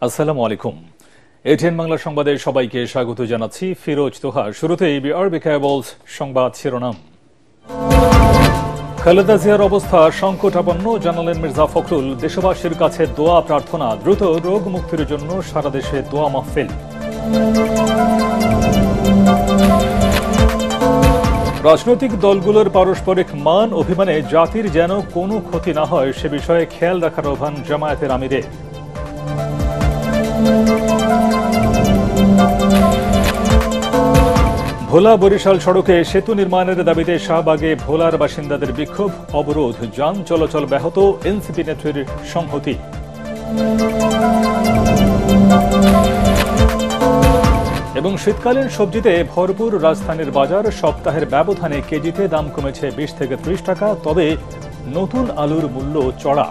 আসসালামু আলাইকুম। এটিএন বাংলা সংবাদে সবাইকে স্বাগত জানাচ্ছি। ফিরোজ তোহা। শুরুতেই বিআরবি কেবলস সংবাদ শিরোনাম। খালেদা জিয়ার অবস্থা সংকটাপন্ন, জানালেন মির্জা ফখরুল। দেশবাসীর কাছে দোয়া প্রার্থনা, দ্রুত রোগ মুক্তির জন্য সারা দেশে দোয়া মাহফিল। রাজনৈতিক দলগুলোর পারস্পরিক মান অভিমানে জাতির যেন কোনো ক্ষতি না হয় সে বিষয়ে খেয়াল রাখার আহ্বান জামায়াতের আমিরের। ভোলা বরিশাল সড়কে সেতু নির্মাণের দাবিতে শাহবাগে ভোলার বাসিন্দাদের বিক্ষোভ, অবরোধ, যান চলাচল ব্যাহত, এনসিপি নেত্রীর সংহতি। এবং শীতকালীন সবজিতে ভরপুর রাজধানীর বাজার, সপ্তাহের ব্যবধানে কেজিতে দাম কমেছে 20 থেকে 30 টাকা, তবে নতুন আলুর মূল্য চড়া।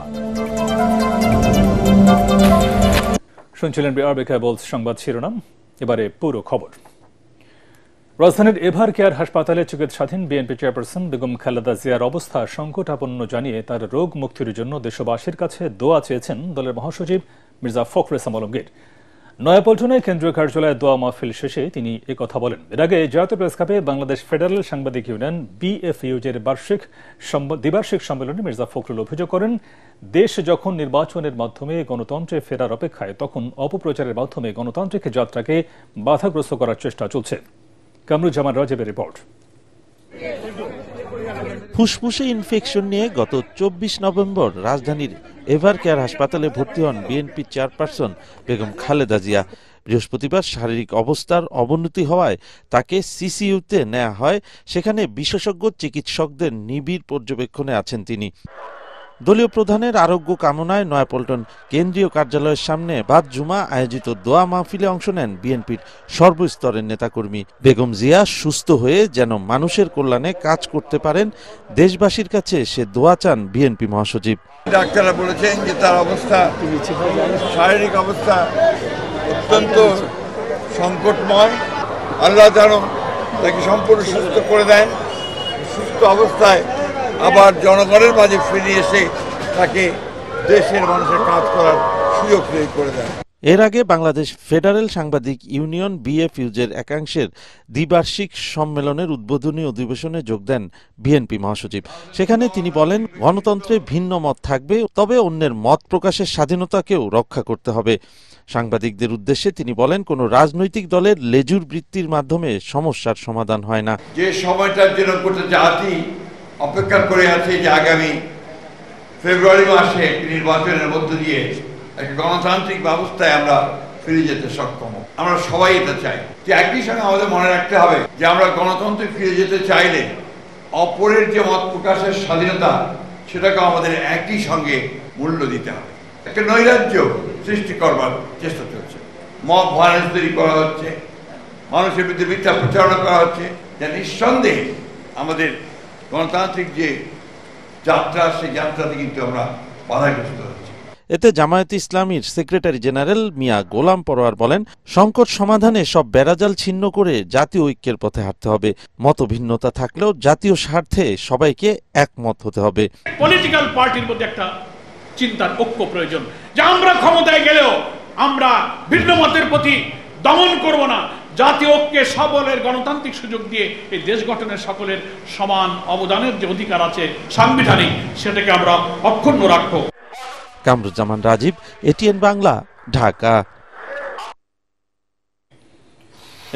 শুনছিলেন বিআরবি কেবলস সংবাদ শিরোনাম। এবারে পুরো খবর। রাজধানীর এভার কেয়ার হাসপাতালে চিকিৎসাধীন বিএনপি চেয়ারপারসন বেগম খালেদা জিয়ার অবস্থা সংকটাপন্ন জানিয়ে তার রোগ মুক্তির জন্য দেশবাসীর কাছে দোয়া চেয়েছেন দলের মহাসচিব মির্জা ফখরুল ইসলাম আলমগীর। নয়াপল্টনে কেন্দ্রীয় কার্যালয়ে দোয়া মাহফিল শেষে তিনি একথা বলেন। এর আগে জাতীয় প্রেস ক্লাবে বাংলাদেশ ফেডারেল সাংবাদিক ইউনিয়ন বিএফইউজের দ্বিবার্ষিক সম্মেলনে মির্জা ফখরুল অভিযোগ করেন, দেশ যখন নির্বাচনের মাধ্যমে গণতন্ত্রে ফেরার অপেক্ষায়, তখন অপপ্রচারের মাধ্যমে গণতান্ত্রিক যাত্রাকে বাধাগ্রস্ত করার চেষ্টা চলছে। কামরুজ্জামান রাজীবের রিপোর্ট। ফুসফুসে ইনফেকশন নিয়ে গত 24 নভেম্বর রাজধানীর এভার কেয়ার হাসপাতালে ভর্তি হন বিএনপি চেয়ারপারসন বেগম খালেদা জিয়া। বৃহস্পতিবার শারীরিক অবস্থার অবনতি হওয়ায় তাকে সিসিইউতে নেওয়া হয়। সেখানে বিশেষজ্ঞ চিকিৎসকদের নিবিড় পর্যবেক্ষণে আছেন তিনি। দলীয় প্রধানের আরোগ্য কামনায় নয়াপল্টন কেন্দ্রীয় কার্যালয়ের সামনে বাদ জুমা আয়োজিত দোয়া মাহফিলে অংশ নেন বিএনপির সর্বস্তরের নেতাকর্মী। বেগম জিয়া সুস্থ হয়ে যেন মানুষের কল্যাণে কাজ করতে পারেন, দেশবাসীর কাছে সে দোয়া চান বিএনপি মহাসচিব। ডাক্তাররা বলেছেন যে তার অবস্থা, শারীরিক অবস্থা অত্যন্ত সংকটময়। আল্লাহ যেন তাকে সম্পূর্ণ সুস্থ করে দেন, সুস্থ অবস্থায় আবার জনগণের মাঝে ফিরে এসে তাকে দেশের মানুষের কাজ করার সুযোগ তৈরি করে দেয়। এর আগে বাংলাদেশ ফেডারেল সাংবাদিক ইউনিয়ন বিএফইউজের একাংশের দ্বিবার্ষিক সম্মেলনের উদ্বোধনী অধিবেশনে যোগ দেন বিএনপি মহাসচিব। সেখানে তিনি বলেন, গণতন্ত্রে ভিন্ন মত থাকবে, তবে অন্যের মত প্রকাশের স্বাধীনতাকেও রক্ষা করতে হবে। সাংবাদিকদের উদ্দেশ্যে তিনি বলেন, কোনো রাজনৈতিক দলের লেজুর বৃত্তির মাধ্যমে সমস্যার সমাধান হয় না। যে সময়টার জন্য গোটা জাতি অপেক্ষা করে আছে যে আগামী ফেব্রুয়ারি মাসে একটি নির্বাচনের মধ্য দিয়ে একটা গণতান্ত্রিক ব্যবস্থায় আমরা ফিরে যেতে সক্ষম। আমরা সবাই এটা চাই। যে একই সঙ্গে আমাদের মনে রাখতে হবে যে আমরা গণতন্ত্রে ফিরে যেতে চাইলে অপরের যে মত প্রকাশের স্বাধীনতা, সেটাকে আমাদের একই সঙ্গে মূল্য দিতে হবে। একটা নৈরাজ্য সৃষ্টি করবার চেষ্টা চলছে, মব ভায়োলেন্স তৈরি করা হচ্ছে, মানুষের বিরুদ্ধে মিথ্যা প্রচারণা করা হচ্ছে, যা নিঃসন্দেহে আমাদের গণতান্ত্রিক যে যাত্রা, সেই যাত্রাতে কিন্তু আমরা বাধাগ্রস্ত হচ্ছি। এতে জামায়াতে ইসলামীর সেক্রেটারি জেনারেল মিয়া গোলাম পরোয়ার বলেন, সংকট সমাধানে সব বেড়াজাল ছিন্ন করে জাতীয় ঐক্যের পথে হাঁটতে হবে। মতভিন্নতা থাকলেও জাতীয় স্বার্থে সবাইকে একমত হতে হবে। পলিটিক্যাল পার্টির মধ্যে একটা চিন্তার ঐক্য প্রয়োজন, যে আমরা ক্ষমতায় গেলেও আমরা ভিন্ন মতের প্রতি দমন করব না। জাতীয় ঐক্যে সবলের গণতান্ত্রিক সুযোগ দিয়ে এই দেশ গঠনের সকলের সমান অবদানের যে অধিকার আছে সাংবিধানিক, সেটাকে আমরা অক্ষুণ্ণ রাখবো। কামরুজ্জামান রাজীব, এটিএন বাংলা, ঢাকা।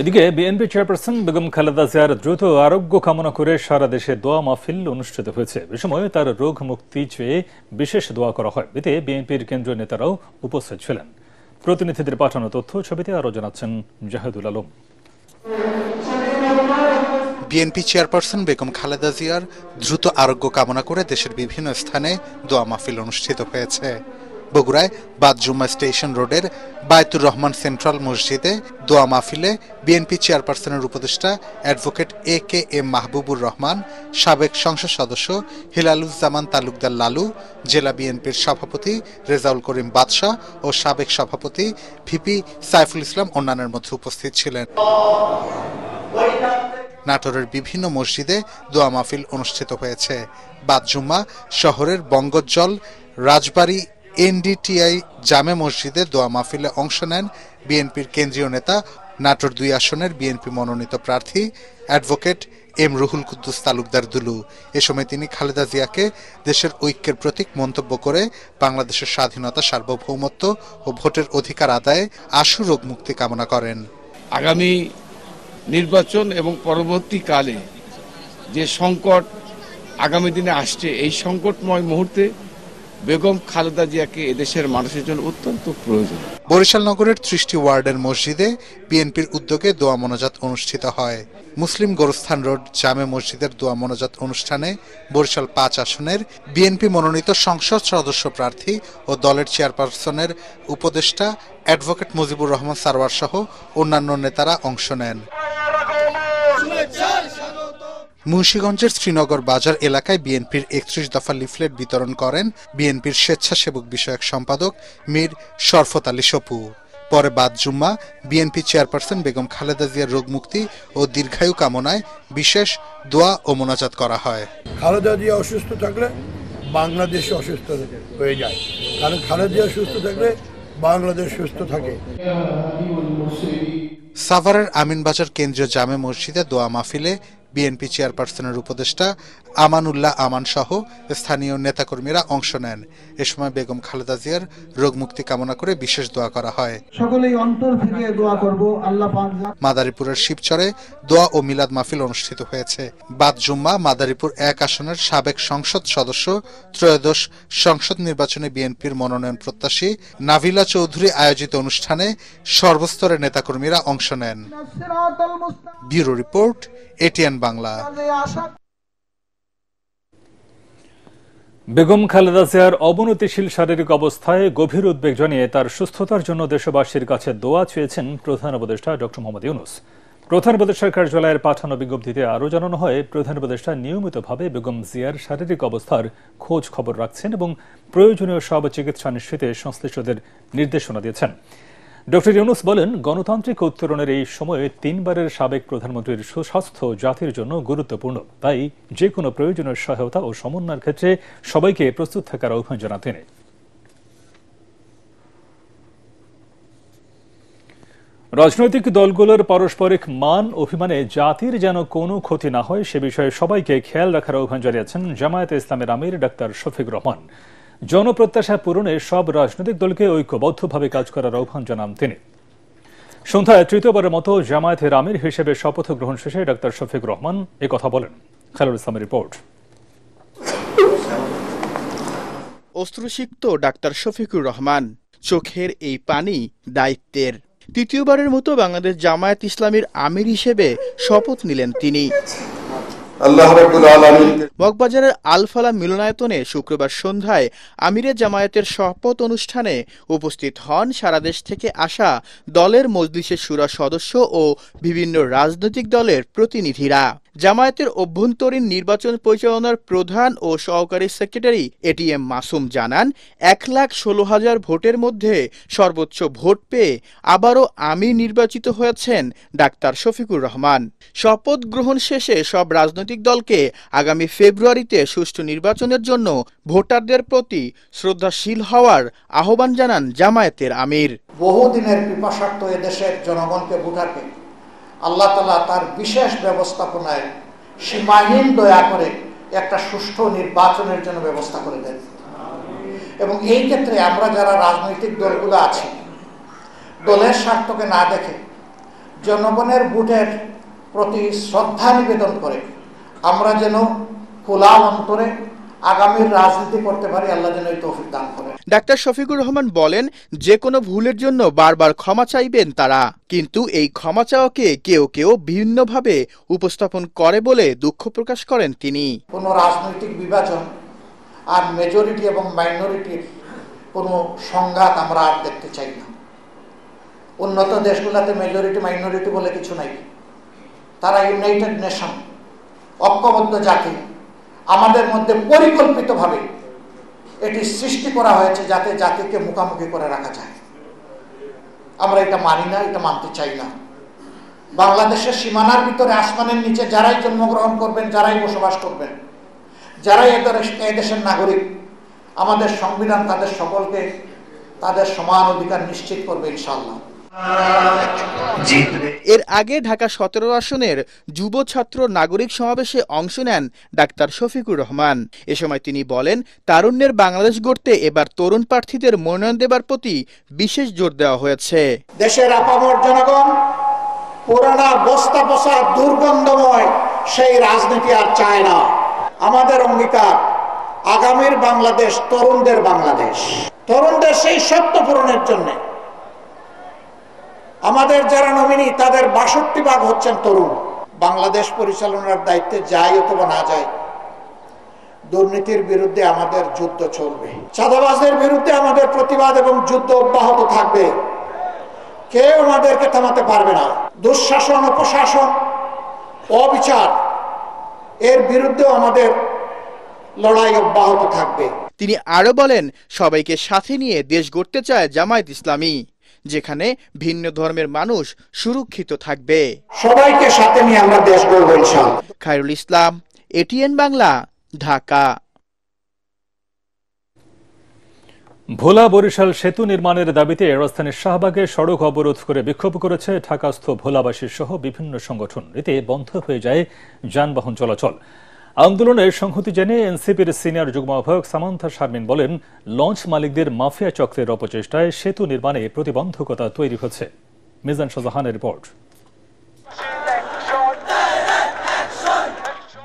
এদিকে বিএনপি চেয়ারপারসন বেগম খালেদা জিয়ার দ্রুত আরোগ্য কামনা করে সারা দেশে দোয়া মাহফিল অনুষ্ঠিত হয়েছে। এ সময় তার রোগ মুক্তি চেয়ে বিশেষ দোয়া করা হয়। এতে বিএনপির কেন্দ্রীয় নেতারাও উপস্থিত ছিলেন। প্রতিনিধিদের পাঠানো তথ্য ছবিতে আরো জানাচ্ছেন জাহেদুল আলম। বিএনপি চেয়ারপারসন বেগম খালেদা জিয়ার দ্রুত আরোগ্য কামনা করে দেশের বিভিন্ন স্থানে দোয়া মাহফিল অনুষ্ঠিত হয়েছে। বগুড়ায় বাদ জুম্মা স্টেশন রোডের বায়তুর রহমান সেন্ট্রাল মসজিদে দোয়া মাহফিলে বিএনপি চেয়ারপারসনের উপদেষ্টা অ্যাডভোকেট AKM মাহবুবুর রহমান, সাবেক সংসদ সদস্য হিলালুজ্জামান তালুকদার লালু, জেলা বিএনপির সভাপতি রেজাউল করিম বাদশাহ ও সাবেক সভাপতি ভিপি সাইফুল ইসলাম অন্যান্যের মধ্যে উপস্থিত ছিলেন। নাটোরের বিভিন্ন মসজিদে দোয়া মাহফিল অনুষ্ঠিত হয়েছে। বাদ জুম্মা শহরের বঙ্গোজ্জ্বল রাজবাড়ি এনডিটিআই জামে মসজিদে দোয়া মাহফিলে অংশ নেন বিএনপির কেন্দ্রীয় নেতা, নাটোর 2 আসনের বিএনপি মনোনীত প্রার্থী অ্যাডভোকেট এম রুহুল কুদ্দুস তালুকদার দুলু। এ সময় তিনি খালেদা জিয়াকে দেশের ঐক্যের প্রতীক মন্তব্য করে বাংলাদেশের স্বাধীনতা, সার্বভৌমত্ব ও ভোটের অধিকার আদায়ে আশু রোগ মুক্তি কামনা করেন। আগামী নির্বাচন এবং পরবর্তীকালে যে সংকট আগামী দিনে আসছে, এই সংকটময় মুহূর্তে বেগম খালেদা জিয়াকে এদেশের মানুষের জন্য অত্যন্ত প্রয়োজন। বরিশাল নগরের 30টি ওয়ার্ডের মসজিদে বিএনপির উদ্যোগে দোয়া মোনাজাত অনুষ্ঠিত হয়। মুসলিম গোরস্থান রোড জামে মসজিদের দোয়া মোনাজাত অনুষ্ঠানে বরিশাল 5 আসনের বিএনপি মনোনীত সংসদ সদস্য প্রার্থী ও দলের চেয়ারপারসনের উপদেষ্টা অ্যাডভোকেট মুজিবুর রহমান সারওয়ার সহ অন্যান্য নেতারা অংশ নেন। মুন্সিগঞ্জের শ্রীনগর বাজার এলাকায় বিএনপির 31 দফা লিফলেট বিতরণ করেন বিএনপির স্বেচ্ছাসেবক বিষয়ক সম্পাদক মীর শরফত আলী সপু। পরে বাদ জুম্মা বিএনপি চেয়ারপারসন বেগম খালেদা জিয়ার রোগ মুক্তি ও দীর্ঘায়ু কামনায় বিশেষ দোয়া ও মোনাজাত করা হয়। খালেদা জিয়া অসুস্থ থাকলে বাংলাদেশ অসুস্থ হয়ে যায়, কারণ খালেদা জিয়া সুস্থ থাকলে বাংলাদেশ সুস্থ থাকে। সাভারের আমিনবাজার কেন্দ্রীয় জামে মসজিদে দোয়া মাহফিলে বিএনপি চেয়ারপারসনের উপদেষ্টা আমানুল্লাহ আমান সহ স্থানীয় নেতাকর্মীরা অংশ নেন। এ সময় বেগম খালেদা জিয়ার রোগ মুক্তি কামনা করে বিশেষ দোয়া করা হয়। সকলেই অন্তর থেকে দোয়া করব আল্লাহ পাক। মাদারীপুরের শিবচরে দোয়া ও মিলাদ মাহফিল অনুষ্ঠিত হয়েছে। বাদ জুম্মা মাদারীপুর 1 আসনের সাবেক সংসদ সদস্য ত্রয়োদশ সংসদ নির্বাচনে বিএনপির মনোনয়ন প্রত্যাশী নাভিলা চৌধুরী আয়োজিত অনুষ্ঠানে সর্বস্তরের নেতাকর্মীরা অংশ নেন। Bureau report, ATN Bangla. Begum Khaleda জিয়ার অবনতিশীল শারীরিক অবস্থায় গভীর উদ্বেগ জানিয়ে তার সুস্থতার জন্য দেশবাসীর কাছে দোয়া চেয়েছেন প্রধান উপদেষ্টা ড. মোহাম্মদ ইউনূস। প্রধান উপদেষ্টার কার্যালয়ের পাঠানো বিজ্ঞপ্তিতে আরও জানানো হয়, প্রধান উপদেষ্টা নিয়মিতভাবে বেগম জিয়ার শারীরিক অবস্থার খোঁজ খবর রাখছেন এবং প্রয়োজনীয় সব চিকিৎসা নিশ্চিতে সংশ্লিষ্টদের নির্দেশনা দিয়েছেন। ড. ইউনূস বলেন, গণতান্ত্রিক উত্তরণের এই সময়ে 3 বারের সাবেক প্রধানমন্ত্রীর সুস্বাস্থ্য জাতির জন্য গুরুত্বপূর্ণ। তাই যে কোনো প্রয়োজনীয় সহায়তা ও সমন্বয়ের ক্ষেত্রে সবাইকে প্রস্তুত থাকার আহ্বান জানান তিনি। রাজনৈতিক দলগুলোর পারস্পরিক মান অভিমানে জাতির যেন কোনো ক্ষতি না হয় সে বিষয়ে সবাইকে খেয়াল রাখার আহ্বান জানিয়েছেন জামায়াতে ইসলামের আমির ডাক্তার শফিকুর রহমান। জনপ্রত্যাশা পূরণে সব রাজনৈতিক দলকে ঐক্যবদ্ধভাবে কাজ করার আহ্বান জানান তিনি। সন্ধ্যায় তৃতীয়বারের মতো জামায়াতের আমির হিসেবে শপথ গ্রহণ শেষে ডাক্তার শফিকুর রহমান একথা বলেন। খায়রুল ইসলামের রিপোর্ট। অস্ত্রসিক্ত ডাক্তার শফিকুর রহমান, চোখের এই পানি দায়িত্বের। তৃতীয়বারের মতো বাংলাদেশ জামায়াত ইসলামীর আমির হিসেবে শপথ নিলেন তিনি। মগবাজারের আলফালা মিলনায়তনে শুক্রবার সন্ধ্যায় আমিরে জামায়াতের শপথ অনুষ্ঠানে উপস্থিত হন সারা দেশ থেকে আসা দলের মজলিসে শুরা সদস্য ও বিভিন্ন রাজনৈতিক দলের প্রতিনিধিরা। জামায়াতের অভ্যন্তরীণ নির্বাচন পরিচালনার প্রধান ও সহকারী সেক্রেটারি এটিএম মাসুম জানান, 1,16,000 ভোটের মধ্যে সর্বোচ্চ ভোট পেয়ে আবারও আমির নির্বাচিত হয়েছেন ডাক্তার শফিকুর রহমান। শপথ গ্রহণ শেষে সব রাজনৈতিক দলকে আগামী ফেব্রুয়ারিতে সুষ্ঠু নির্বাচনের জন্য ভোটারদের প্রতি শ্রদ্ধাশীল হওয়ার আহ্বান জানান জামায়াতের আমির। বহুদিনের পিপাসার্থ এদেশের জনগণকে, ভোটারকে আল্লাহ তাআলা তার বিশেষ ব্যবস্থাপনায় সীমাহীন দয়া করে একটা সুষ্ঠু নির্বাচনের জন্য ব্যবস্থা করে দেন। এবং এই ক্ষেত্রে আমরা যারা রাজনৈতিক দলগুলো আছি, দলের স্বার্থকে না দেখে জনগণের ভোটের প্রতি শ্রদ্ধা নিবেদন করে আমরা যেন খোলা অন্তরে আগামীর রাজনীতি করতে পারি, আল্লাহ যেন এই তৌফিক দান করেন। ডাক্তার শফিকুর রহমান বলেন, যে কোনো ভুলের জন্য বারবার ক্ষমা চাইবেন তারা, কিন্তু এই ক্ষমা চাওয়াকে কেউ কেউ বিভিন্নভাবে উপস্থাপন করে বলে দুঃখ প্রকাশ করেন তিনি। কোনো রাজনৈতিক বিভাজন আর মেজরিটি এবং মাইনরিটির কোনো সংঘাত আমরা আর দেখতে চাই না। উন্নত দেশগুলোতে মেজরিটি মাইনরিটি বলে কিছু নাই, তারা ইউনাইটেড নেশন, ঐক্যবদ্ধ জাতি। আমাদের মধ্যে পরিকল্পিতভাবে এটি সৃষ্টি করা হয়েছে যাতে জাতিকে মুখোমুখি করে রাখা যায়। আমরা এটা মানি না, এটা মানতে চাই না। বাংলাদেশের সীমানার ভিতরে, আসমানের নিচে যারাই জন্মগ্রহণ করবেন, যারাই বসবাস করবেন, যারাই এদেশের নাগরিক, আমাদের সংবিধান তাদের সকলকে তাদের সমান অধিকার নিশ্চিত করবে ইনশাআল্লাহ। এর আগে ঢাকা 17 আসনের যুব ছাত্র নাগরিক সমাবেশে অংশ নেন ডাক্তার শফিকুর রহমান। এ সময় তিনি বলেন, তারুণ্যের বাংলাদেশ গড়তে এবার তরুণ প্রার্থীদের মনোনয়ন দেবার প্রতি বিশেষ জোর দেওয়া হয়েছে। দেশের আপামর জনগণ পুরানা বস্তা পচা দুর্গন্ধময় সেই রাজনীতি আর চায় না। আমাদের অঙ্গীকার আগামীর বাংলাদেশ তরুণদের বাংলাদেশ। তরুণদের সেই স্বপ্ন পূরণের জন্য আমাদের যারা নমিনি তাদের ৬২% হচ্ছেন তরুণ। বাংলাদেশ পরিচালনার দায়িত্বে যাই অথবা না যায়, দুর্নীতির বিরুদ্ধে আমাদের যুদ্ধ চলবে, চাঁদাবাজদের বিরুদ্ধে আমাদের প্রতিবাদ এবং যুদ্ধ অব্যাহত থাকবে। কেউ আমাদেরকে থামাতে পারবে না। দুঃশাসন, অপশাসন, অবিচার এর বিরুদ্ধে আমাদের লড়াই অব্যাহত থাকবে। তিনি আরো বলেন, সবাইকে সাথে নিয়ে দেশ গড়তে চায় জামায়াত ইসলামী, যেখানে ভিন্ন ধর্মের মানুষ সুরক্ষিত থাকবে। সবাইকে সাথে নিয়ে আমরা দেশ গড়ব ইনশাআল্লাহ। খায়রুল ইসলাম, এটিএন বাংলা, ঢাকা। ভোলা বরিশাল সেতু নির্মাণের দাবিতে রাজধানীর শাহবাগে সড়ক অবরোধ করে বিক্ষোভ করেছে ঢাকাস্থ ভোলাবাসী সহ বিভিন্ন সংগঠন। এতে বন্ধ হয়ে যায় যানবাহন চলাচল। আন্দোলনের সংহতি জানিয়ে এনসিপির সিনিয়র যুগ্ম আহ্বায়ক সামান্থা শারমিন বলেন, লঞ্চ মালিকদের মাফিয়া চক্রের অপচেষ্টায় সেতু নির্মাণে প্রতিবন্ধকতা তৈরি হচ্ছে। মিজান শাহজাহানের রিপোর্ট।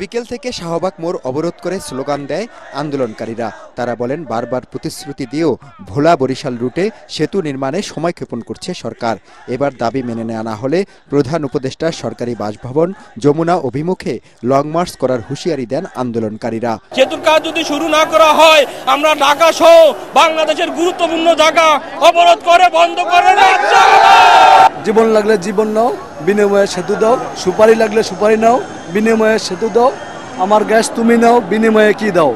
বিকেল থেকে শাহবাগ মোড় অবরোধ করে স্লোগান দেয় আন্দোলনকারীরা। তারা বলেন, বারবার প্রতিশ্রুতি দিয়েও ভোলা বরিশাল রুটে সেতু নির্মাণে সময়ক্ষেপণ করছে সরকার। এবার দাবি মেনে নেওয়া না হলে প্রধান উপদেষ্টার সরকারি বাসভবন যমুনা অভিমুখে লং মার্চ করার হুঁশিয়ারি দেন আন্দোলনকারীরা। সেতুর কাজ যদি শুরু না করা হয়, আমরা ঢাকা সহ বাংলাদেশের গুরুত্বপূর্ণ জায়গা অবরোধ করে বন্ধ করে রাখছি। জীবন লাগলে জীবন নাও, বিনিময়ে সেতু দাও। সুপারি লাগলে সুপারি নাও, বিনিময়ে সেতু দাও। আমার গ্যাস তুমি নাও, বিনিময়ে কি দাও?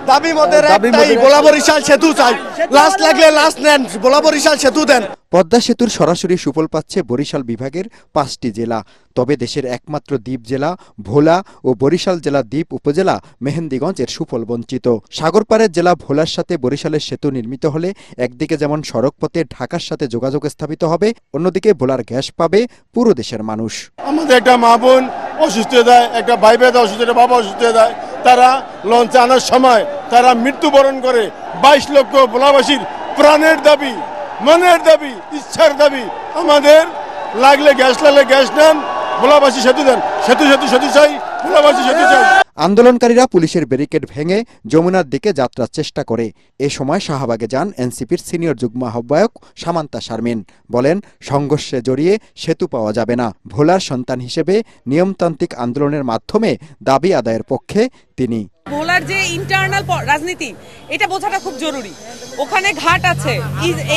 দাবি মদের একটাই, ভোলা বরিশাল সেতু চাই। লাশ লাগলে লাশ নেন, ভোলা বরিশাল সেতু দেন। পদ্মা সেতুর সরাসরি সুফল পাচ্ছে বরিশাল বিভাগের 5টি জেলা। তবে দেশের একমাত্র দ্বীপ জেলা ভোলা ও বরিশাল জেলা দ্বীপ উপজেলা মেহেন্দিগঞ্জ এর সুফল বঞ্চিত। সাগরপাড়ের জেলা ভোলার সাথে বরিশালের সেতু নির্মিত হলে একদিকে যেমন সড়কপথে ঢাকার সাথে যোগাযোগ স্থাপিত হবে, অন্যদিকে ভোলার গ্যাস পাবে পুরো দেশের মানুষ। আমাদের একটা মা বোন অসুস্থ হয়ে যায়, একটা ভাই ভাই অসুস্থ হয়ে, বাবা অসুস্থ হয়ে যায়, তারা লঞ্চে আনার সময় তারা মৃত্যুবরণ করে। 22 লক্ষ ভোলাবাসীর প্রাণের দাবি, মনের দাবি, ইচ্ছার দাবি। আমাদের লাগলে গ্যাস লাগলে গ্যাস নেন, ভোলাবাসী সেতু দেন। সেতু সেতু সেতু চাই, ভোলাবাসী সেতু চাই। আন্দোলনকারীরা পুলিশের ব্যারিকেড ভেঙে যমুনার দিকে যাত্রার চেষ্টা করে। এ সময় শাহবাগে যান এনসিপির সিনিয়র যুগ্ম আহ্বায়ক সামান্থা শারমিন। বলেন, সংঘর্ষে জড়িয়ে সেতু পাওয়া যাবে না। ভোলার সন্তান হিসেবে নিয়মতান্ত্রিক আন্দোলনের মাধ্যমে দাবি আদায়ের পক্ষে তিনি। ভোলার যে ইন্টারনাল রাজনীতি, এটা বোঝাটা খুব জরুরি। ওখানে ঘাট আছে,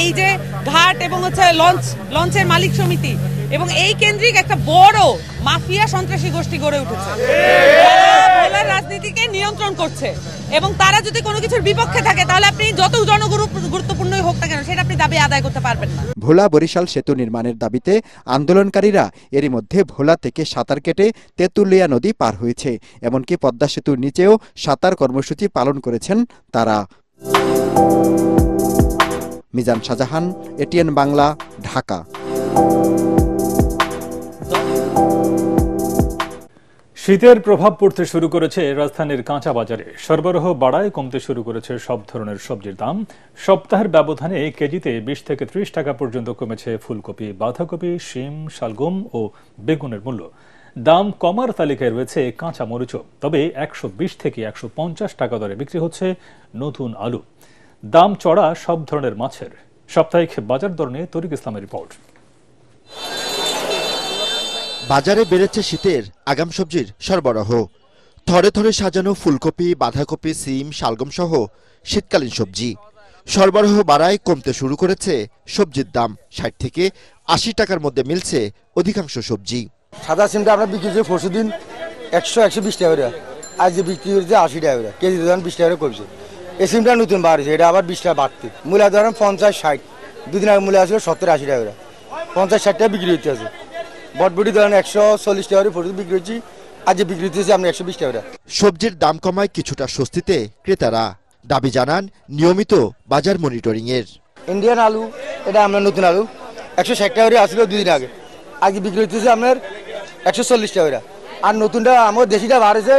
এই যে ঘাট এবং হচ্ছে লঞ্চের মালিক সমিতি এবং এই কেন্দ্রিক একটা বড় মাফিয়া সন্ত্রাসী গোষ্ঠী গড়ে উঠেছে, ভোলার রাজনীতিকে নিয়ন্ত্রণ করছে। এবং তারা যদি কোনো কিছুর বিপক্ষে থাকে, তাহলে আপনি যত গুরুত্বপূর্ণই হোক না কেন, সেটা আপনি দাবি আদায় করতে পারবেন না। ভোলা বরিশাল সেতু নির্মাণের দাবিতে আন্দোলনকারীরা এরই মধ্যে ভোলা থেকে সাঁতার কেটে তেঁতুলিয়া নদী পার হয়েছে। এমনকি পদ্মা সেতুর নিচেও সাঁতার কর্মসূচি পালন করেছেন তারা। মিজান শাহজাহান, এটিএন বাংলা, ঢাকা। শীতের প্রভাব পড়তে শুরু করেছে রাজধানীর কাঁচা বাজারে। সরবরাহ বাড়ায় কমতে শুরু করেছে সব ধরনের সবজির দাম। সপ্তাহের ব্যবধানে কেজিতে 20 থেকে 30 টাকা পর্যন্ত কমেছে ফুলকপি, বাঁধাকপি, শিম, শালগম ও বেগুনের মূল্য। দাম কমার তালিকায় রয়েছে কাঁচা মরিচও। তবে 120 থেকে 150 টাকা দরে বিক্রি হচ্ছে নতুন আলু। দাম চড়া সব ধরনের মাছের। সাপ্তাহিক বাজার দর নিয়ে তরিক ইসলামের রিপোর্ট। বাজারে বেড়েছে শীতের আগাম সবজির সরবরাহ। থরে থরে সাজানো ফুলকপি, বাঁধাকপি, সিম, শালগম সহ শীতকালীন সবজি। সরবরাহ বাড়ায় কমতে শুরু করেছে সবজির দাম। 60 থেকে 80 টাকার মধ্যে মিলছে অধিকাংশ সবজি। সাদা সিমটা আমরা বিক্রি করি পরশু দিন 100-120 টাকা করে, আজ যে বিক্রি করেছে 80 টাকা করে কেজি, ধরেন 20 টাকা করে কমছে। এই সিমটা নতুন বাড়ছে, এটা আবার 20 টাকা বাড়তি। মূলা ধরেন 50-60, দুদিন আগে মূলা আসলে 70-80 টাকা করে, 50-60 টাকা বিক্রি হতে আছে। বটবটি ধরেন 140 টাকা করে বিক্রি হচ্ছে, আজ যে বিক্রি হচ্ছে আমরা 120 টাকা করে। সবজির দাম কমায় কিছুটা স্বস্তিতে ক্রেতারা। দাবি জানান নিয়মিত বাজার মনিটরিংয়ের। ইন্ডিয়ান আলু এটা আমরা নতুন আলু 160 টাকা করে আসছিল 2 দিন আগে, আগে বিক্রি হচ্ছে আপনার 140 টাকা করে, আর নতুনটা আমার দেশিটা বাড়ছে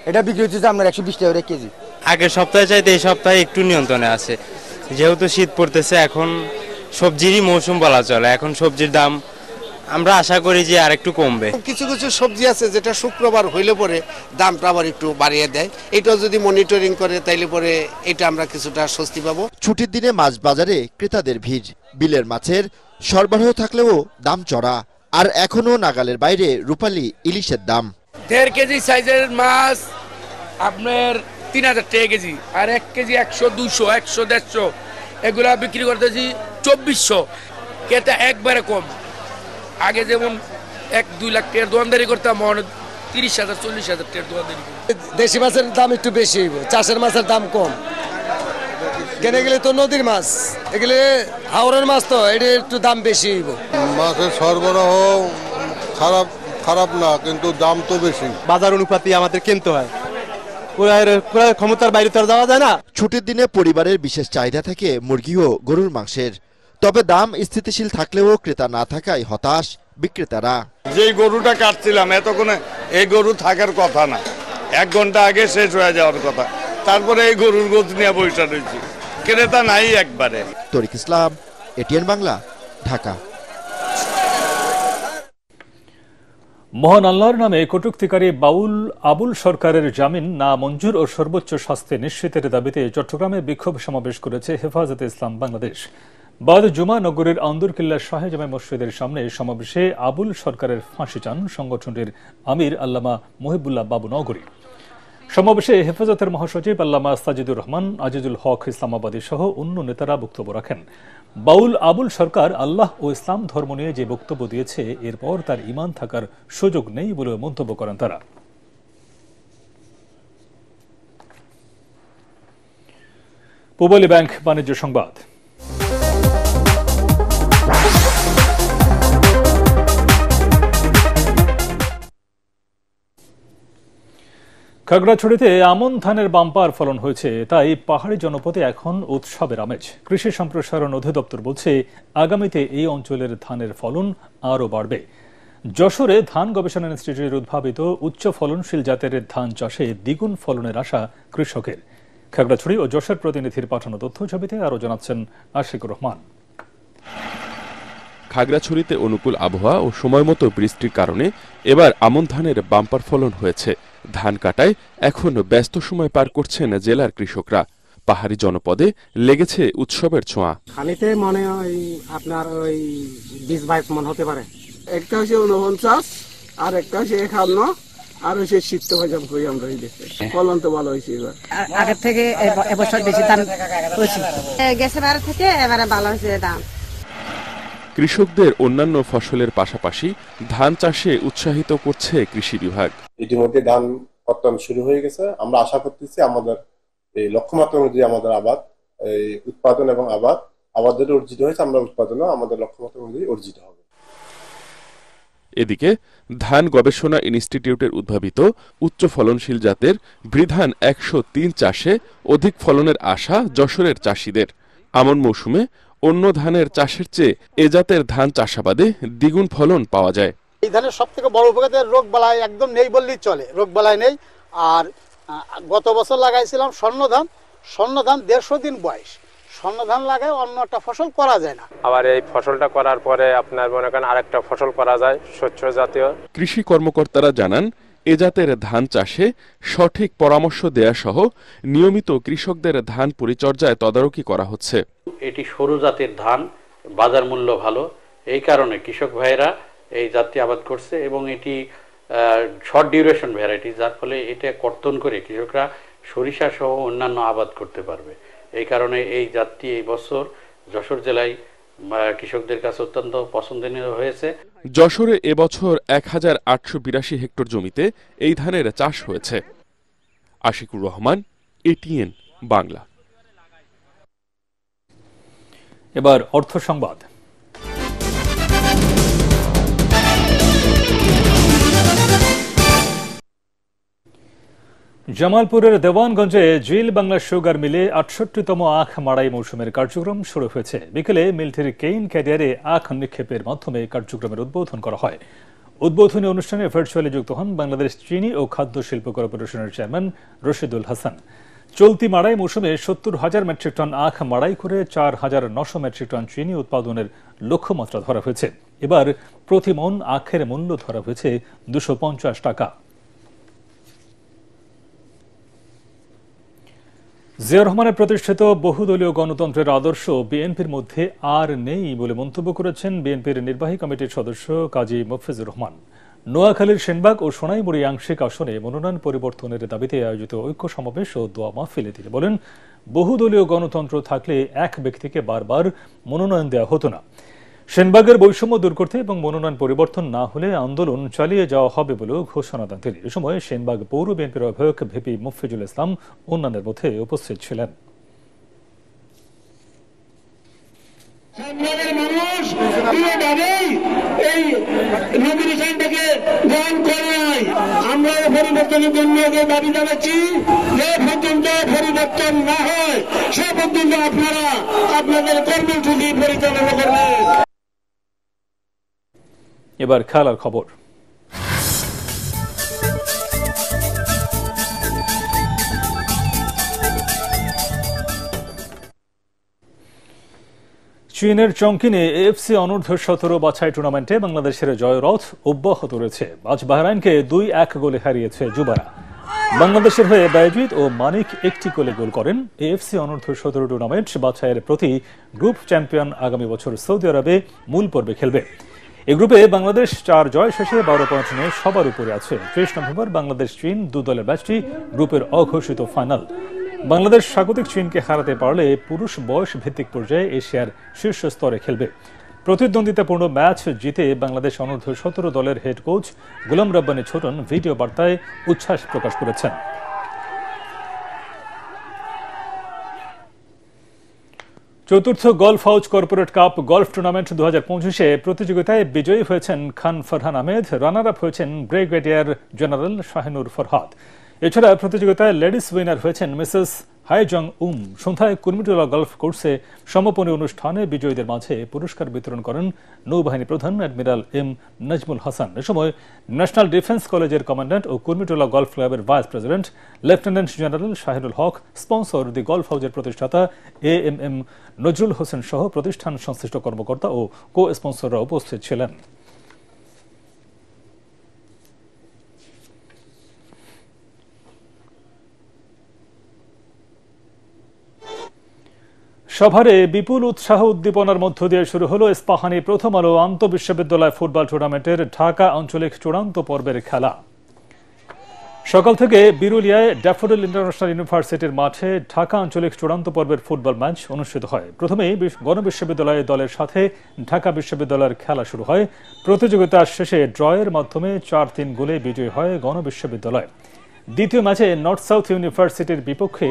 এটা বিক্রি হচ্ছে আপনার 120 টাকা করে কেজি। আগের সপ্তাহে চাইতে এই সপ্তাহে একটু নিয়ন্ত্রণে আছে, যেহেতু শীত পড়তেছে, এখন সবজিরই মৌসুম বলা চলে, এখন সবজির দাম আমরা আশা করি যে আর একটু কমবে। কিছু কিছু সবজি আছে যেটা শুক্রবার হইলে পরে দামটা আবার একটু বাড়িয়ে দেয়, এটা যদি মনিটরিং করে তাইলে পরে এটা আমরা কিছুটা স্বস্তি পাবো। ছুটির দিনে মাছ বাজারে ক্রেতাদের ভিড়, বিলের মাছের সরবরাহ থাকলেও দাম চড়া, আর এখনো নাগালের বাইরে রূপালী ইলিশের দাম। 1.5 কেজি সাইজের মাছ আপনার 3000 টাকা কেজি, আর 1 কেজি 100, 200, 100, 150 এগুলা বিক্রি করতেছি 2400, কেতা একবারে কম। আগে যেমন 1-2 লাখ টাকার দোকানদারি করতাম, 30,000, 40,000 টাকার দোকানদারি। দেশি মাছের দাম একটু বেশি হইব, চাষের মাছের দাম কম। কেনে গেলে তো নদীর মাছ, এগুলো হাওড়ের মাছ, তো এটা একটু দাম বেশি হইব। মাছের সরবরাহ খারাপ না, কিন্তু দাম তো বেশি। বাজার অনুপাতে আমাদের কিনতে হয়, ক্ষমতার বাইরে তো যাওয়া যায় না। ছুটির দিনে পরিবারের বিশেষ চাহিদা থাকে মুরগি ও গরুর মাংসের, তবে দাম স্থিতিশীল থাকলেও ক্রেতা না থাকায় হতাশ বিক্রেতারা। যে গরুটা কাটছিলাম এতক্ষণে এই গরু থাকার কথা না, 1 ঘন্টা আগে শেষ হয়ে যাওয়ার কথা, তারপরে এই গরুর গোছ নিয়ে বসে রয়েছি, ক্রেতা নাই একবারে। তরিক ইসলাম, এটিএন বাংলা, ঢাকা। মহান আল্লাহর নামে কটূক্তিকারী আবুল সরকারের জামিন না মঞ্জুর ও সর্বোচ্চ শাস্তি নিশ্চিতের দাবিতে চট্টগ্রামে বিক্ষোভ সমাবেশ করেছে হেফাজতে ইসলাম বাংলাদেশ। বাদ জুমা নগরীর আন্দরকিল্লা শাহে জামে মসজিদের সামনে সমাবেশে আবুল সরকারের ফাঁসি চান সংগঠনটির আমির আল্লামা মহিবুল্লাহ বাবু নগরী। সমাবেশে হেফাজতের মহাসচিব আল্লামা সাজিদুর রহমান, আজিজুল হক ইসলামাবাদী সহ অন্য নেতারা বক্তব্য রাখেন। আবুল সরকার আল্লাহ ও ইসলাম ধর্ম নিয়ে যে বক্তব্য দিয়েছে, এরপর তার ঈমান থাকার সুযোগ নেই বলে মন্তব্য করেন তারা। পূবালী ব্যাংক বাণিজ্য সংবাদ। খাগড়াছড়িতে আমন ধানের বাম্পার ফলন হয়েছে, তাই পাহাড়ি জনপদে এখন উৎসবের আমেজ। কৃষি সম্প্রসারণ অধিদপ্তর বলছে আগামীতে এই অঞ্চলের ধানের ফলন আরও বাড়বে। যশোরে ধান গবেষণা ইনস্টিটিউটের উদ্ভাবিত উচ্চ ফলনশীল জাতের ধান চাষে দ্বিগুণ ফলনের আশা কৃষকের। খাগড়াছড়ি ও যশোর প্রতিনিধির পাঠানো তথ্য ছবিতে আরও জানাচ্ছেন আশিকুর রহমান। খাগড়াছড়িতে অনুকূল আবহাওয়া ও সময়মতো বৃষ্টির কারণে এবার আমন ধানের বাম্পার ফলন হয়েছে। ধান কাটায় এখন ব্যস্ত সময় পার করছেন জেলার কৃষকরা। পাহাড়ি জনপদে লেগেছে উৎসবের ছোঁয়া। খানিতে মনে হয় আপনার ওই 20-22 মন হতে পারে। একটা হচ্ছে 49 আর একটা হচ্ছে 51 আর হচ্ছে 70 হজাম কই আমরা এই দেখতে। ফলন তো ভালো হয়েছে এবার, আগের থেকে এবছর বেশি ধান হয়েছে, গেছেবার থেকে এবারে ভালো হয়েছে দাম। কৃষকদের অন্যান্য ফসলের পাশাপাশি ধান চাষে উৎসাহিত করছে কৃষি বিভাগ। ইতিমধ্যে ধান উৎপাদন শুরু হয়ে গেছে। আমরা আশা করতেছি আমাদের এই লক্ষ্যমাত্রা অনুযায়ী আমাদের আবাদ এই উৎপাদন এবং আবাদের অর্জিত হয়েছে, আমরা উৎপাদনও আমাদের লক্ষ্যমাত্রা অনুযায়ী অর্জিত হবে। এদিকে ধান গবেষণা ইনস্টিটিউটের উদ্ভাবিত উচ্চ ফলনশীল জাতের বৃধান 103 চাষে অধিক ফলনের আশা যশোরের চাষিদের। আমন মৌসুমে অন্য ধানের চাষের চেয়ে এ জাতের ধান চাষাবাদে দ্বিগুণ ফলন পাওয়া যায়। এই ধানের সব থেকে বড় উপকার রোগ বালাই একদম নেই বললেই চলে, রোগ বালাই নেই। আর গত বছর লাগাইছিলাম স্বর্ণ ধান 150 দিন বয়স। স্বর্ণ ধান লাগায় অন্য একটা ফসল করা যায় না, আবার এই ফসলটা করার পরে আপনার মনে করেন আরেকটা ফসল করা যায় শস্য জাতীয়। কৃষি কর্মকর্তারা জানান এ জাতের ধান চাষে সঠিক পরামর্শ দেয়া সহ নিয়মিত কৃষকদের ধান পরিচর্যায় তদারকি করা হচ্ছে। এটি সরু জাতের ধান, বাজার মূল্য ভালো, এই কারণে কৃষক ভাইরা এই জাতটি আবাদ করছে এবং এটি শর্ট ডিউরেশন ভ্যারাইটি, যার ফলে এটা কর্তন করে কৃষকরা সরিষা সহ অন্যান্য আবাদ করতে পারবে। এই কারণে এই জাতটি এই বছর যশোর জেলায় কৃষকদের কাছে অত্যন্ত পছন্দনীয় হয়েছে। যশোরে এবছর 1882 হেক্টর জমিতে এই ধানের চাষ হয়েছে। আশিকুর রহমান, এটিএন বাংলা। এবার অর্থ সংবাদ। জামালপুরের দেওয়ানগঞ্জে জিল বাংলা সুগার মিলে ৬৮তম আখ মাড়াই মৌসুমের কার্যক্রম শুরু হয়েছে। বিকেলে মিলটির কেইন ক্যারিয়ারে আখ নিক্ষেপের মাধ্যমে কার্যক্রমের উদ্বোধন করা হয়। উদ্বোধনী অনুষ্ঠানে ভার্চুয়ালি যুক্ত হন বাংলাদেশ চিনি ও খাদ্য শিল্প কর্পোরেশনের চেয়ারম্যান রশিদুল হাসান। চলতি মাড়াই মৌসুমে ৭০,০০০ মেট্রিক টন আখ মাড়াই করে ৪,৯০০ মেট্রিক টন চিনি উৎপাদনের লক্ষ্যমাত্রা ধরা হয়েছে। এবার প্রতি মন আখের মূল্য ধরা হয়েছে ২৫০ টাকা। জিয়া রহমানের প্রতিষ্ঠিত বহুদলীয় গণতন্ত্রের আদর্শ বিএনপির মধ্যে আর নেই বলে মন্তব্য করেছেন বিএনপির নির্বাহী কমিটির সদস্য কাজী মোফেজুর রহমান। নোয়াখালীর সেনবাগ ও সোনাইমুড়ি আংশিক আসনে মনোনয়ন পরিবর্তনের দাবিতে আয়োজিত ঐক্য সমাবেশ ও দোয়া মাহফিলে তিনি বলেন, বহুদলীয় গণতন্ত্র থাকলে এক ব্যক্তিকে বারবার মনোনয়ন দেওয়া হতো না। সেনবাগের বৈষম্য দূর করতে এবং মনোনয়ন পরিবর্তন না হলে আন্দোলন চালিয়ে যাওয়া হবে বলেও ঘোষণা দেন তিনি। এ সময় সেনবাগ পৌর বিএনপির আহ্বায়ক ভিপি মুফিজুল ইসলাম অন্যান্যের মধ্যে উপস্থিত ছিলেন। আমরা পরিবর্তনের জন্য দাবি জানাচ্ছি, যে পর্যন্ত পরিবর্তন না হয় সে পর্যন্ত আপনারা আপনাদের কর্মসূচি পরিচালনা করবেন। এবার খেলার খবর। চীনের চংকিনে এএফসি অনূর্ধ্ব-17 বাছাই টুর্নামেন্টে বাংলাদেশের জয়রথ অব্যাহত রয়েছে। আজ বাহরাইনকে ২-১ গোলে হারিয়েছে যুবারা। বাংলাদেশের হয়ে বাইজিদ ও মানিক একটি গোলে গোল করেন। এএফসি অনূর্ধ্ব-17 টুর্নামেন্ট বাছাইয়ের প্রতি গ্রুপ চ্যাম্পিয়ন আগামী বছর সৌদি আরবে মূল পর্বে খেলবে। এই গ্রুপে বাংলাদেশ ৪ জয় শেষে ১২ পয়েন্ট নিয়ে সবার উপরে আছে। ৩০ নভেম্বর বাংলাদেশ চীন দলের ম্যাচটি গ্রুপের অঘোষিত ফাইনাল। বাংলাদেশ স্বাগতিক চীনকে হারাতে পারলে পুরুষ বয়স ভিত্তিক পর্যায়ে এশিয়ার শীর্ষ স্তরে খেলবে। প্রতিদ্বন্দ্বিতাপূর্ণ ম্যাচ জিতে বাংলাদেশ অনূর্ধ্ব-17 দলের head coach Golam Rabbani Chhoton video বার্তায় উচ্ছ্বাস প্রকাশ করেছেন। চতুর্থ golf house corporate cup golf tournament ২০২৫-এ প্রতিযোগিতায় বিজয়ী হয়েছেন খান ফরহান আহমেদ, রানার আপ হয়েছেন ব্রিগেডিয়ার জেনারেল শাহিনুর ফরহাদ। এছাড়া প্রতিযোগিতায় লেডিস উইনার হয়েছেন মিসেস হাইজং সন্ধ্যায় কুর্মিটোলা গলফ কোর্সে সমাপনী অনুষ্ঠানে বিজয়ীদের মাঝে পুরস্কার বিতরণ করেন নৌবাহিনী প্রধান অ্যাডমিরাল এম নাজমুল হাসান। এ সময় ন্যাশনাল ডিফেন্স কলেজের কমান্ড্যান্ট ও কুর্মিটোলা গলফ ক্লাবের ভাইস প্রেসিডেন্ট লেফটেন্যান্ট জেনারেল শাহিরুল হক, স্পন্সর দি গলফ হাউসের প্রতিষ্ঠাতা এএমএম নজরুল হোসেন সহ প্রতিষ্ঠান সংশ্লিষ্ট কর্মকর্তা ও কো স্পন্সররা উপস্থিত ছিলেন। সভারে বিপুল উৎসাহ উদ্দীপনার মধ্য দিয়ে শুরু হলো ইস্পাহানি প্রথম আলো আন্তঃবিশ্ববিদ্যালয় ফুটবল টুর্নামেন্টের ঢাকা আঞ্চলিক চূড়ান্ত পর্বের খেলা। সকাল থেকে বিরুলিয়ায় ড্যাফোডিল ইন্টারন্যাশনাল ইউনিভার্সিটির মাঠে ঢাকা আঞ্চলিক চূড়ান্ত পর্বের ফুটবল ম্যাচ অনুষ্ঠিত হয়। প্রথমেই গণবিশ্ববিদ্যালয় দলের সাথে ঢাকা বিশ্ববিদ্যালয়ের খেলা শুরু হয়। প্রতিযোগিতা শেষে ড্রয়ের মাধ্যমে ৪-৩ গোলে বিজয়ী হয় গণবিশ্ববিদ্যালয়। দ্বিতীয় ম্যাচে নর্থ সাউথ ইউনিভার্সিটির বিপক্ষে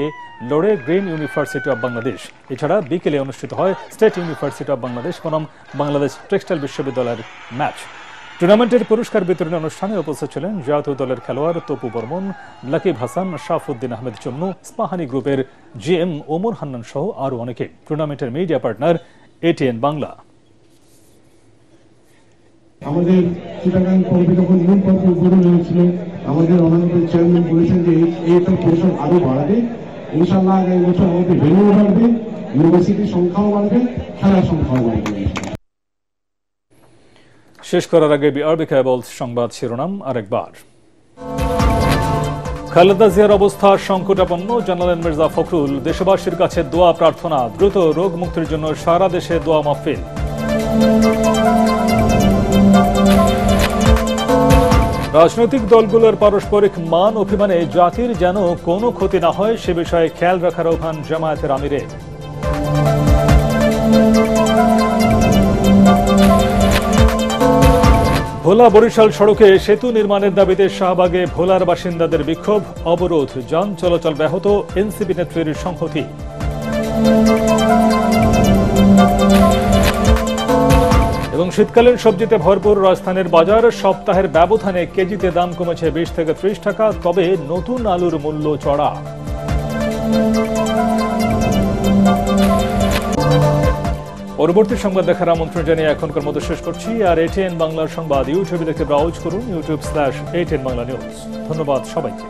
লড়ে গ্রিন ইউনিভার্সিটি অব বাংলাদেশ। এছাড়া বিকেলে অনুষ্ঠিত হয় স্টেট ইউনিভার্সিটি অব বাংলাদেশ বনাম বাংলাদেশ টেক্সটাইল বিশ্ববিদ্যালয়ের ম্যাচ। টুর্নামেন্টের পুরস্কার বিতরণী অনুষ্ঠানে উপস্থিত ছিলেন জাতীয় দলের খেলোয়াড় তপু বর্মন, লাকিব হাসান, শাফউদ্দিন আহমেদ চন্নু, ইস্পাহানি গ্রুপের জিএম ওমর হান্নান সহ আরও অনেকে। টুর্নামেন্টের মিডিয়া পার্টনার এটিএন বাংলা। আমাদের চিটাগাং পর্বে যখন মূল পর্ব উদ্বোধন হয়েছিল, আমাদের অনারেবল চেয়ারম্যান বলেছেন যে এইটা পরিসর আরো বাড়াবে। ইনশাআল্লাহ আগামী বছর আমাদের ভেন্যুও বাড়বে, ইউনিভার্সিটির সংখ্যাও বাড়বে, খেলার সংখ্যাও বাড়বে। শেষ করার আগে বিআরবি কেবলস সংবাদ শিরোনাম আরেকবার। খালেদা জিয়ার অবস্থা সংকটাপন্ন, জানালেন মির্জা ফখরুল। দেশবাসীর কাছে দোয়া প্রার্থনা, দ্রুত রোগ মুক্তির জন্য সারা দেশে দোয়া মাহফিল। রাজনৈতিক দলগুলোর পারস্পরিক মান অভিমানে জাতির যেন কোনো ক্ষতি না হয় সে বিষয়ে খেয়াল রাখার আহ্বান জামায়াতের আমিরের। ভোলা বরিশাল সড়কে সেতু নির্মাণের দাবিতে শাহবাগে ভোলার বাসিন্দাদের বিক্ষোভ, অবরোধ, যান চলাচল ব্যাহত, এনসিপি নেত্রীর সংহতি। এবং শীতকালীন সবজিতে ভরপুর রাজধানীর বাজার, সপ্তাহের ব্যবধানে কেজিতে দাম কমেছে 20 থেকে 30 টাকা, তবে নতুন আলুর মূল্য চড়া। পরবর্তী সংবাদ দেখার আমন্ত্রণ জানিয়ে এখনকার মতো শেষ করছি। আর ATN বাংলার সংবাদ ইউটিউবে দেখতে ব্রাউজ করুন, youtube/ATN Bangla News। ধন্যবাদ সবাইকে।